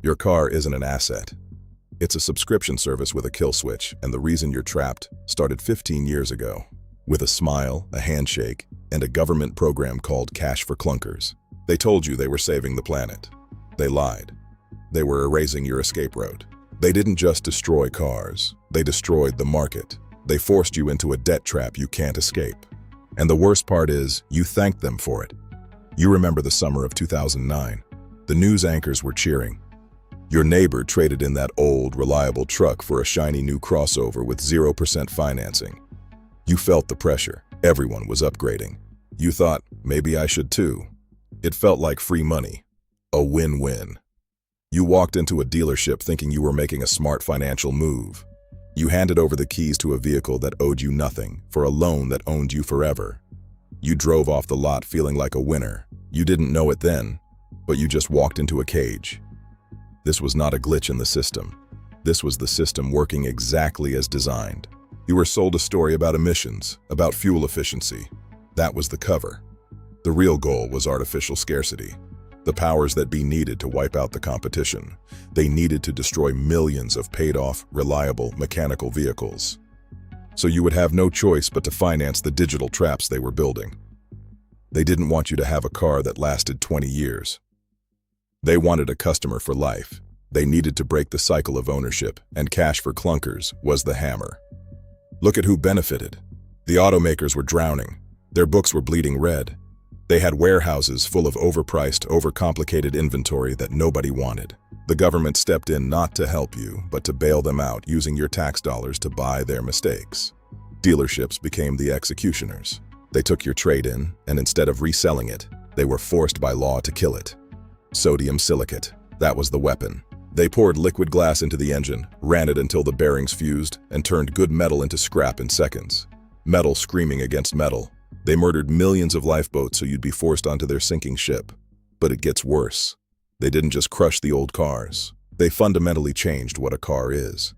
Your car isn't an asset. It's a subscription service with a kill switch, and the reason you're trapped started 15 years ago. With a smile, a handshake, and a government program called Cash for Clunkers. They told you they were saving the planet. They lied. They were erasing your escape route. They didn't just destroy cars, they destroyed the market. They forced you into a debt trap you can't escape. And the worst part is, you thanked them for it. You remember the summer of 2009. The news anchors were cheering. Your neighbor traded in that old, reliable truck for a shiny new crossover with 0% financing. You felt the pressure. Everyone was upgrading. You thought, maybe I should too. It felt like free money. A win-win. You walked into a dealership thinking you were making a smart financial move. You handed over the keys to a vehicle that owed you nothing for a loan that owned you forever. You drove off the lot feeling like a winner. You didn't know it then, but you just walked into a cage. This was not a glitch in the system. This was the system working exactly as designed. You were sold a story about emissions, about fuel efficiency. That was the cover. The real goal was artificial scarcity. The powers that be needed to wipe out the competition. They needed to destroy millions of paid-off, reliable, mechanical vehicles. So you would have no choice but to finance the digital traps they were building. They didn't want you to have a car that lasted 20 years. They wanted a customer for life. They needed to break the cycle of ownership, and Cash for Clunkers was the hammer. Look at who benefited. The automakers were drowning. Their books were bleeding red. They had warehouses full of overpriced, overcomplicated inventory that nobody wanted. The government stepped in not to help you, but to bail them out using your tax dollars to buy their mistakes. Dealerships became the executioners. They took your trade-in, and instead of reselling it, they were forced by law to kill it. Sodium silicate, that was the weapon. They poured liquid glass into the engine, ran it until the bearings fused, and turned good metal into scrap in seconds. Metal screaming against metal. They murdered millions of lifeboats so you'd be forced onto their sinking ship. But it gets worse. They didn't just crush the old cars. They fundamentally changed what a car is.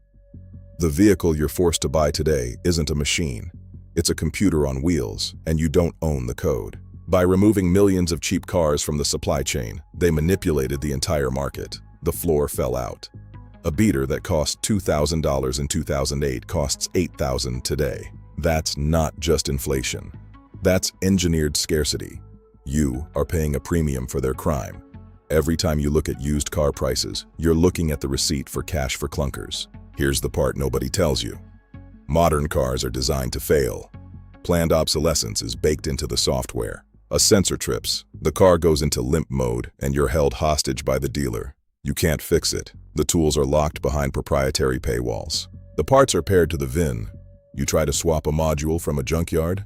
The vehicle you're forced to buy today isn't a machine. It's a computer on wheels, and you don't own the code. By removing millions of cheap cars from the supply chain, they manipulated the entire market. The floor fell out. A beater that cost $2,000 in 2008 costs $8,000 today. That's not just inflation. That's engineered scarcity. You are paying a premium for their crime. Every time you look at used car prices, you're looking at the receipt for Cash for Clunkers. Here's the part nobody tells you. Modern cars are designed to fail. Planned obsolescence is baked into the software. A sensor trips, the car goes into limp mode, and you're held hostage by the dealer. You can't fix it. The tools are locked behind proprietary paywalls. The parts are paired to the VIN. You try to swap a module from a junkyard?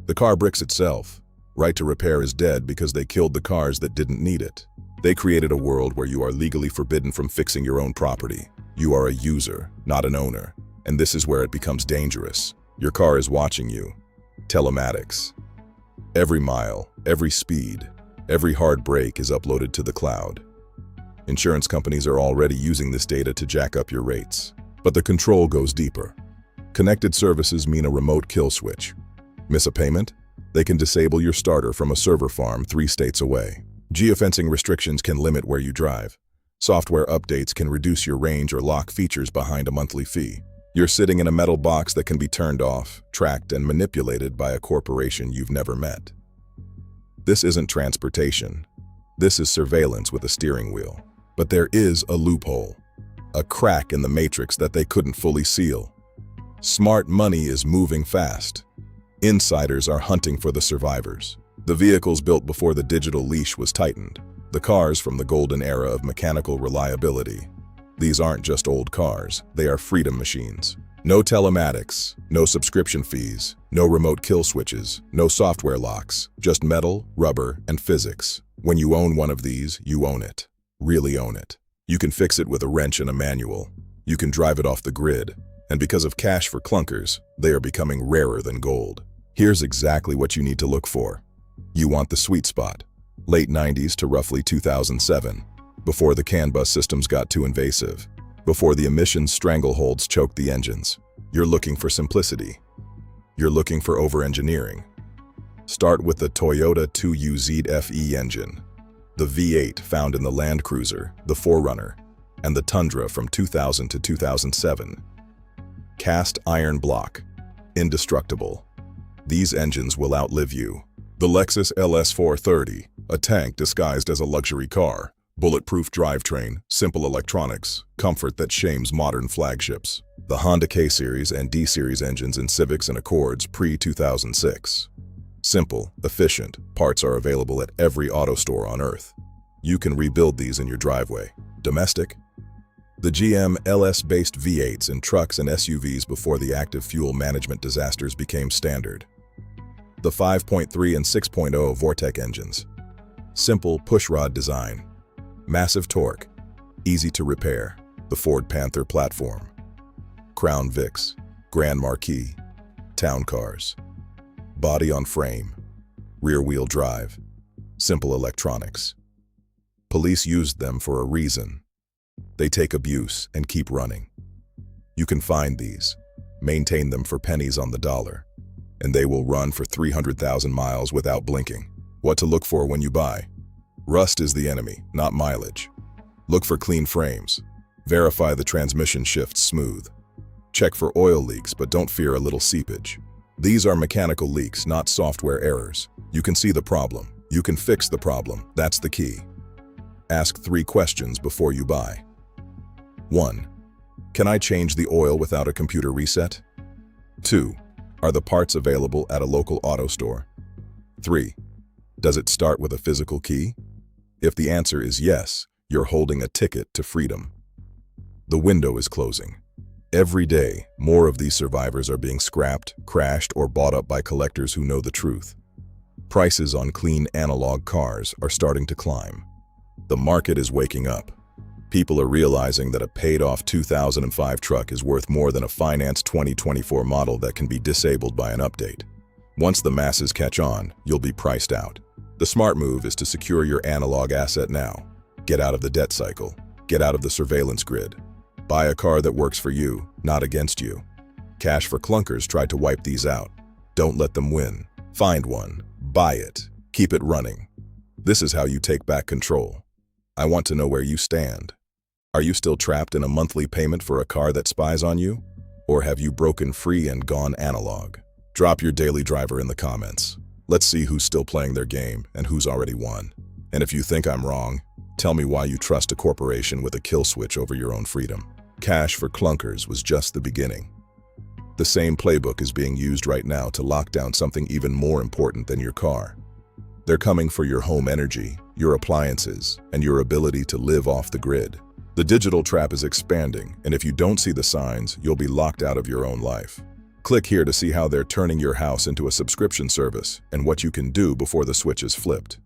The car bricks itself. Right to repair is dead because they killed the cars that didn't need it. They created a world where you are legally forbidden from fixing your own property. You are a user, not an owner. And this is where it becomes dangerous. Your car is watching you. Telematics. Every mile, every speed, every hard brake is uploaded to the cloud. Insurance companies are already using this data to jack up your rates. But the control goes deeper. Connected services mean a remote kill switch. Miss a payment? They can disable your starter from a server farm 3 states away. Geofencing restrictions can limit where you drive. Software updates can reduce your range or lock features behind a monthly fee. You're sitting in a metal box that can be turned off, tracked, and manipulated by a corporation you've never met. This isn't transportation. This is surveillance with a steering wheel. But there is a loophole, a crack in the matrix that they couldn't fully seal. Smart money is moving fast. Insiders are hunting for the survivors. The vehicles built before the digital leash was tightened. The cars from the golden era of mechanical reliability. These aren't just old cars, they are freedom machines. No telematics, no subscription fees, no remote kill switches, no software locks, just metal, rubber, and physics. When you own one of these, you own it. Really own it. You can fix it with a wrench and a manual. You can drive it off the grid. And because of Cash for Clunkers, they are becoming rarer than gold. Here's exactly what you need to look for. You want the sweet spot. Late 90s to roughly 2007. Before the CAN bus systems got too invasive. Before the emissions strangleholds choked the engines. You're looking for simplicity. You're looking for over-engineering. Start with the Toyota 2UZ FE engine. The V8 found in the Land Cruiser, the 4Runner. and the Tundra from 2000 to 2007. Cast iron block. Indestructible. These engines will outlive you. The Lexus LS430, a tank disguised as a luxury car. Bulletproof drivetrain, simple electronics, comfort that shames modern flagships. The Honda K-Series and D-Series engines in Civics and Accords pre-2006. Simple, efficient, parts are available at every auto store on Earth. You can rebuild these in your driveway. Domestic? The GM LS-based V8s in trucks and SUVs before the active fuel management disasters became standard. The 5.3 and 6.0 Vortec engines. Simple pushrod design. Massive torque. Easy to repair. The Ford Panther platform. Crown Vics. Grand Marquis. Town cars. Body on frame. Rear-wheel drive. Simple electronics. Police used them for a reason. They take abuse and keep running. You can find these, maintain them for pennies on the dollar, and they will run for 300,000 miles without blinking. What to look for when you buy? Rust is the enemy, not mileage. Look for clean frames. Verify the transmission shifts smooth. Check for oil leaks, but don't fear a little seepage. These are mechanical leaks, not software errors. You can see the problem. You can fix the problem. That's the key. Ask 3 questions before you buy. 1. Can I change the oil without a computer reset? 2. Are the parts available at a local auto store? 3. Does it start with a physical key? If the answer is yes, you're holding a ticket to freedom. The window is closing. Every day, more of these survivors are being scrapped, crashed, or bought up by collectors who know the truth. Prices on clean analog cars are starting to climb. The market is waking up. People are realizing that a paid-off 2005 truck is worth more than a financed 2024 model that can be disabled by an update. Once the masses catch on, you'll be priced out. The smart move is to secure your analog asset now. Get out of the debt cycle. Get out of the surveillance grid. Buy a car that works for you, not against you. Cash for Clunkers tried to wipe these out. Don't let them win. Find one. Buy it. Keep it running. This is how you take back control. I want to know where you stand. Are you still trapped in a monthly payment for a car that spies on you? Or have you broken free and gone analog? Drop your daily driver in the comments. Let's see who's still playing their game and who's already won. And if you think I'm wrong, tell me why you trust a corporation with a kill switch over your own freedom. Cash for Clunkers was just the beginning. The same playbook is being used right now to lock down something even more important than your car. They're coming for your home energy, your appliances, and your ability to live off the grid. The digital trap is expanding, and if you don't see the signs, you'll be locked out of your own life. Click here to see how they're turning your house into a subscription service and what you can do before the switch is flipped.